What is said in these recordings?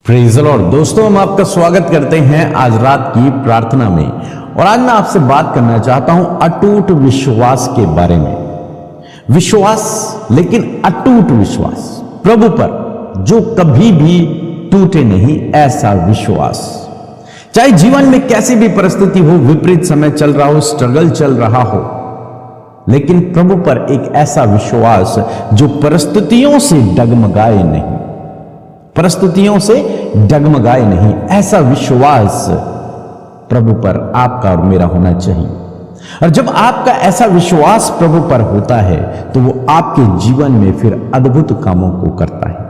Praise the Lord. दोस्तों, हम आपका स्वागत करते हैं आज रात की प्रार्थना में। और आज मैं आपसे बात करना चाहता हूं अटूट विश्वास के बारे में। विश्वास, लेकिन अटूट विश्वास प्रभु पर जो कभी भी टूटे नहीं, ऐसा विश्वास। चाहे जीवन में कैसी भी परिस्थिति हो, विपरीत समय चल रहा हो, स्ट्रगल चल रहा हो, लेकिन प्रभु पर एक ऐसा विश्वास जो परिस्थितियों से डगमगाए नहीं, परिस्थितियों से डगमगाए नहीं, ऐसा विश्वास प्रभु पर आपका और मेरा होना चाहिए। और जब आपका ऐसा विश्वास प्रभु पर होता है तो वो आपके जीवन में फिर अद्भुत कामों को करता है।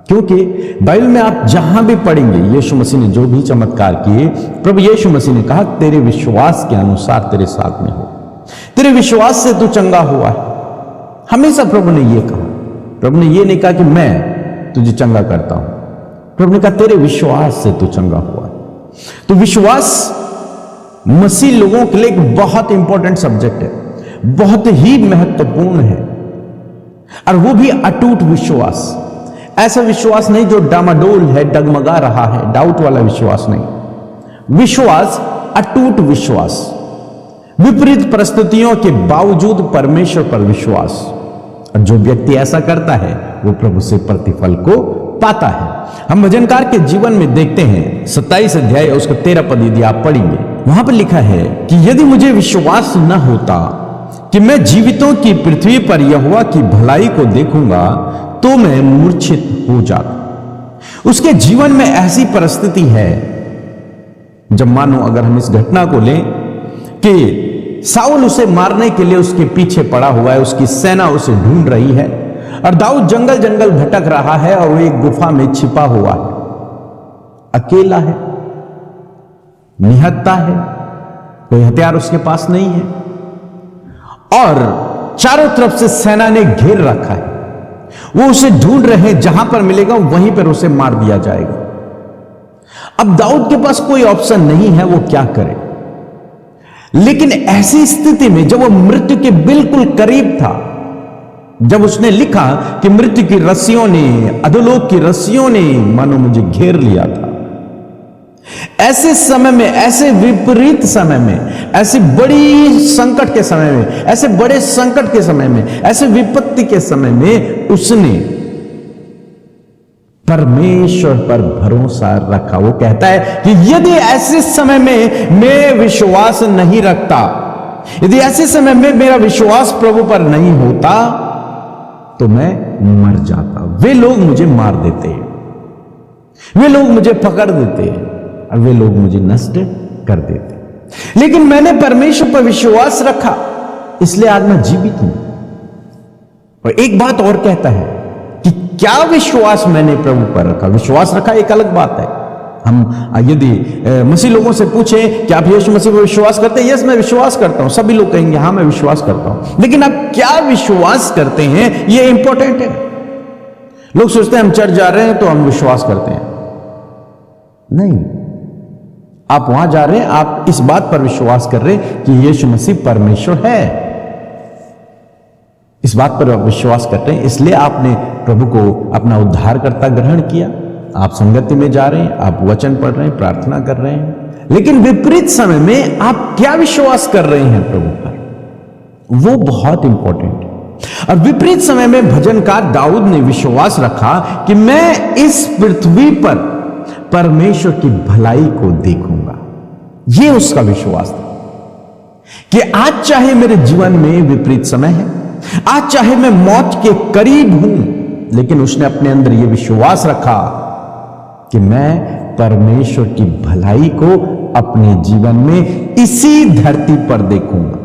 क्योंकि बाइबल में आप जहां भी पढ़ेंगे, यीशु मसीह ने जो भी चमत्कार किए, प्रभु यीशु मसीह ने कहा तेरे विश्वास के अनुसार तेरे साथ में हो, तेरे विश्वास से तू चंगा हुआ है। हमेशा प्रभु ने यह कहा। प्रभु ने यह नहीं कहा कि मैं तुझे चंगा करता हूं, प्रभु ने कहा तेरे विश्वास से तू चंगा हुआ है। तो विश्वास मसीह लोगों के लिए एक बहुत इंपॉर्टेंट सब्जेक्ट है, बहुत ही महत्वपूर्ण है। और वो भी अटूट विश्वास, ऐसा विश्वास नहीं जो डामाडोल है, डगमगा रहा है, डाउट वाला विश्वास नहीं। विश्वास अटूट विश्वास, विपरीत परिस्थितियों के बावजूद परमेश्वर पर विश्वास। और जो व्यक्ति ऐसा करता है वो प्रभु से प्रतिफल को पाता है। हम भजनकार के जीवन में देखते हैं 27 अध्याय उसका 13 पद यदि आप पढ़ेंगे, वहां पर लिखा है कि यदि मुझे विश्वास न होता कि मैं जीवितों की पृथ्वी पर यहोवा की भलाई को देखूंगा तो मैं मूर्छित हो जाता। उसके जीवन में ऐसी परिस्थिति है, जब मानो अगर हम इस घटना को लें कि साउल उसे मारने के लिए उसके पीछे पड़ा हुआ है, उसकी सेना उसे ढूंढ रही है, और दाऊद जंगल जंगल भटक रहा है और वो एक गुफा में छिपा हुआ है, अकेला है, निहत्ता है, कोई हथियार उसके पास नहीं है, और चारों तरफ से सेना ने घेर रखा है। वो उसे ढूंढ रहे हैं, जहां पर मिलेगा वहीं पर उसे मार दिया जाएगा। अब दाऊद के पास कोई ऑप्शन नहीं है, वो क्या करे। लेकिन ऐसी स्थिति में जब वो मृत्यु के बिल्कुल करीब था, जब उसने लिखा कि मृत्यु की रस्सियों ने, अधोलोक की रस्सियों ने मानो मुझे घेर लिया था, ऐसे समय में, ऐसे विपरीत समय में, ऐसी बड़ी संकट के समय में, ऐसे बड़े संकट के समय में, ऐसे विपत्ति के समय में उसने परमेश्वर पर भरोसा रखा। वो कहता है कि यदि ऐसे समय में मैं विश्वास नहीं रखता, यदि ऐसे समय में मेरा विश्वास प्रभु पर नहीं होता तो मैं मर जाता। वे लोग मुझे मार देते, वे लोग मुझे पकड़ देते और वे लोग मुझे नष्ट कर देते। लेकिन मैंने परमेश्वर पर विश्वास रखा, इसलिए आज मैं जीवित हूं। और एक बात और कहता है कि क्या विश्वास मैंने प्रभु पर रखा। विश्वास रखा एक अलग बात है। हम यदि मसीह लोगों से पूछें कि आप यीशु मसीह पर विश्वास करते हैं, यस मैं विश्वास करता हूं, सभी लोग कहेंगे हाँ मैं विश्वास करता हूं। लेकिन आप क्या विश्वास करते हैं, यह इंपॉर्टेंट है। लोग सोचते हैं हम चर्च जा रहे हैं तो हम विश्वास करते हैं। नहीं, आप वहां जा रहे हैं, आप इस बात पर विश्वास कर रहे हैं कि यीशु मसीह परमेश्वर है, इस बात पर आप विश्वास करते हैं, इसलिए आपने प्रभु को अपना उद्धारकर्ता ग्रहण किया। आप संगति में जा रहे हैं, आप वचन पढ़ रहे हैं, प्रार्थना कर रहे हैं। लेकिन विपरीत समय में आप क्या विश्वास कर रहे हैं प्रभु पर, वो बहुत इंपॉर्टेंट है। और विपरीत समय में भजनकार दाऊद ने विश्वास रखा कि मैं इस पृथ्वी पर परमेश्वर की भलाई को देखूंगा। यह उसका विश्वास था कि आज चाहे मेरे जीवन में विपरीत समय है, आज चाहे मैं मौत के करीब हूं, लेकिन उसने अपने अंदर यह विश्वास रखा कि मैं परमेश्वर की भलाई को अपने जीवन में इसी धरती पर देखूंगा।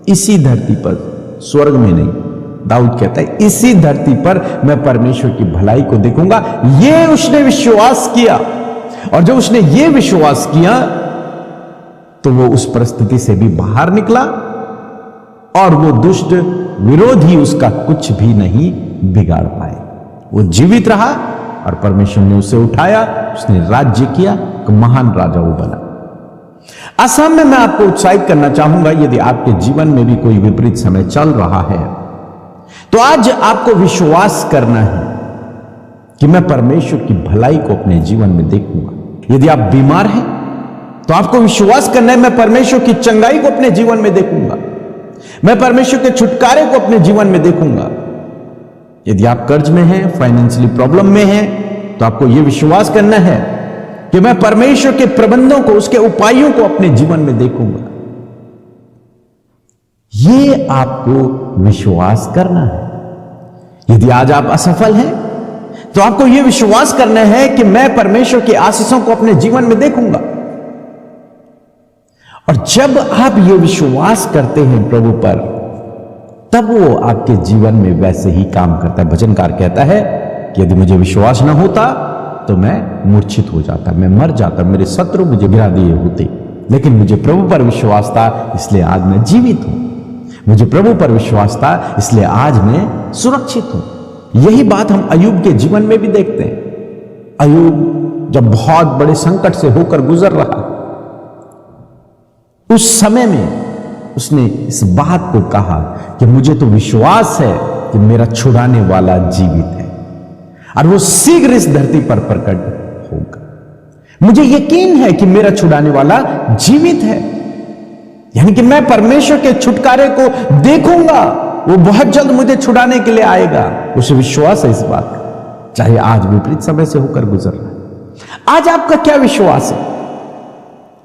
इसी धरती पर, स्वर्ग में नहीं। दाऊद कहता है इसी धरती पर मैं परमेश्वर की भलाई को देखूंगा। यह उसने विश्वास किया, और जब उसने यह विश्वास किया तो वो उस परिस्थिति से भी बाहर निकला, और वो दुष्ट विरोधी उसका कुछ भी नहीं बिगाड़ पाए। वो जीवित रहा और परमेश्वर ने उसे उठाया, उसने राज्य किया, एक महान राजा वो बना। असम में मैं आपको उत्साहित करना चाहूंगा, यदि आपके जीवन में भी कोई विपरीत समय चल रहा है तो आज आपको विश्वास करना है कि मैं परमेश्वर की भलाई को अपने जीवन में देखूंगा। यदि आप बीमार हैं तो आपको विश्वास करना है, मैं परमेश्वर की चंगाई को अपने जीवन में देखूंगा, मैं परमेश्वर के छुटकारे को अपने जीवन में देखूंगा। यदि आप कर्ज में हैं, फाइनेंशियली प्रॉब्लम में हैं, तो आपको यह विश्वास करना है कि मैं परमेश्वर के प्रबंधों को, उसके उपायों को अपने जीवन में देखूंगा। यह आपको विश्वास करना है। यदि आज आप असफल हैं तो आपको यह विश्वास करना है कि मैं परमेश्वर की आशीषों को अपने जीवन में देखूंगा। और जब आप यह विश्वास करते हैं प्रभु पर, तब वो आपके जीवन में वैसे ही काम करता है। भजनकार कहता है कि यदि मुझे विश्वास ना होता तो मैं मूर्छित हो जाता, मैं मर जाता, मेरे शत्रु मुझे गिरा दिए होते, लेकिन मुझे प्रभु पर विश्वास था, इसलिए आज मैं जीवित हूं। मुझे प्रभु पर विश्वास था, इसलिए आज मैं सुरक्षित हूं। यही बात हम अय्यूब के जीवन में भी देखते हैं। अय्यूब जब बहुत बड़े संकट से होकर गुजर रहा, उस समय में उसने इस बात को कहा कि मुझे तो विश्वास है कि मेरा छुड़ाने वाला जीवित है और वो शीघ्र इस धरती पर प्रकट होगा। मुझे यकीन है कि मेरा छुड़ाने वाला जीवित है, यानी कि मैं परमेश्वर के छुटकारे को देखूंगा, वो बहुत जल्द मुझे छुड़ाने के लिए आएगा। उसे विश्वास है इस बात का, चाहे आज विपरीत समय से होकर गुजर रहा है। आज आपका क्या विश्वास है?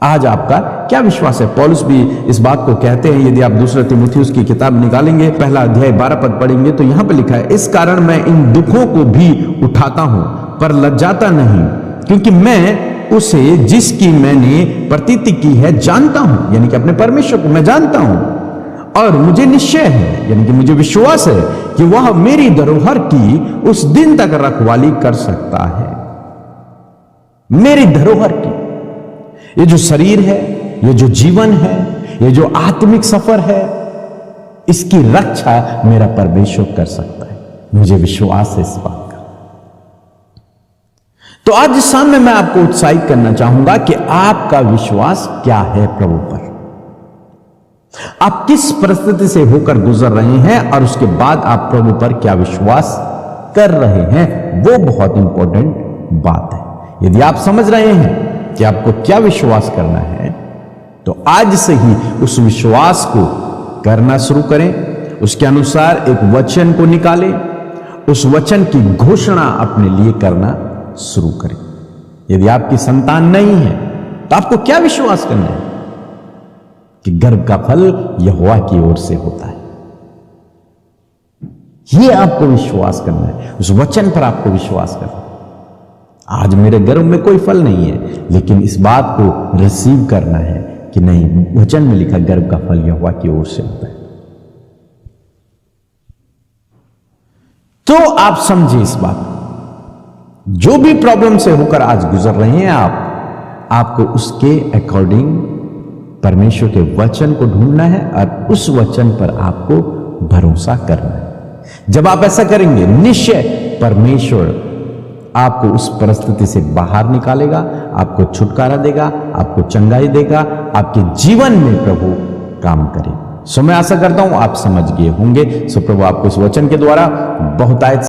आज आपका क्या विश्वास है? पौलुस भी इस बात को कहते हैं। यदि आप दूसरा तीमुथियुस की किताब निकालेंगे, पहला अध्याय 12 पद पढ़ेंगे तो यहां पर लिखा है, इस कारण मैं इन दुखों को भी उठाता हूं पर लज्जाता नहीं, क्योंकि मैं उसे जिसकी मैंने प्रतीति की है जानता हूं, यानी कि अपने परमेश्वर को मैं जानता हूं, और मुझे निश्चय है, यानी कि मुझे विश्वास है कि वह मेरी धरोहर की उस दिन तक रखवाली कर सकता है। मेरी धरोहर की, ये जो शरीर है, ये जो जीवन है, ये जो आत्मिक सफर है, इसकी रक्षा मेरा परमेश्वर कर सकता है। मुझे विश्वास है इस बात का। तो आज इस शाम में मैं आपको उत्साहित करना चाहूंगा कि आपका विश्वास क्या है प्रभु पर। आप किस परिस्थिति से होकर गुजर रहे हैं और उसके बाद आप प्रभु पर क्या विश्वास कर रहे हैं, वो बहुत इंपॉर्टेंट बात है। यदि आप समझ रहे हैं कि आपको क्या विश्वास करना है, तो आज से ही उस विश्वास को करना शुरू करें। उसके अनुसार एक वचन को निकालें, उस वचन की घोषणा अपने लिए करना शुरू करें। यदि आपकी संतान नहीं है तो आपको क्या विश्वास करना है कि गर्भ का फल यहोवा की ओर से होता है। यह आपको विश्वास करना है, उस वचन पर आपको विश्वास करना है। आज मेरे गर्भ में कोई फल नहीं है, लेकिन इस बात को रिसीव करना है कि नहीं, वचन में लिखा गर्भ का फल यहोवा की ओर से होता है। तो आप समझिए इस बात, जो भी प्रॉब्लम से होकर आज गुजर रहे हैं आपको उसके अकॉर्डिंग परमेश्वर के वचन को ढूंढना है और उस वचन पर आपको भरोसा करना है। जब आप ऐसा करेंगे, निश्चय परमेश्वर आपको उस परिस्थिति से बाहर निकालेगा, आपको छुटकारा देगा, आपको चंगाई देगा, आपके जीवन में प्रभु काम करेगा। सो मैं आशा करता हूं आप समझ गए होंगे। सो प्रभु आपको इस वचन के द्वारा बहुतायत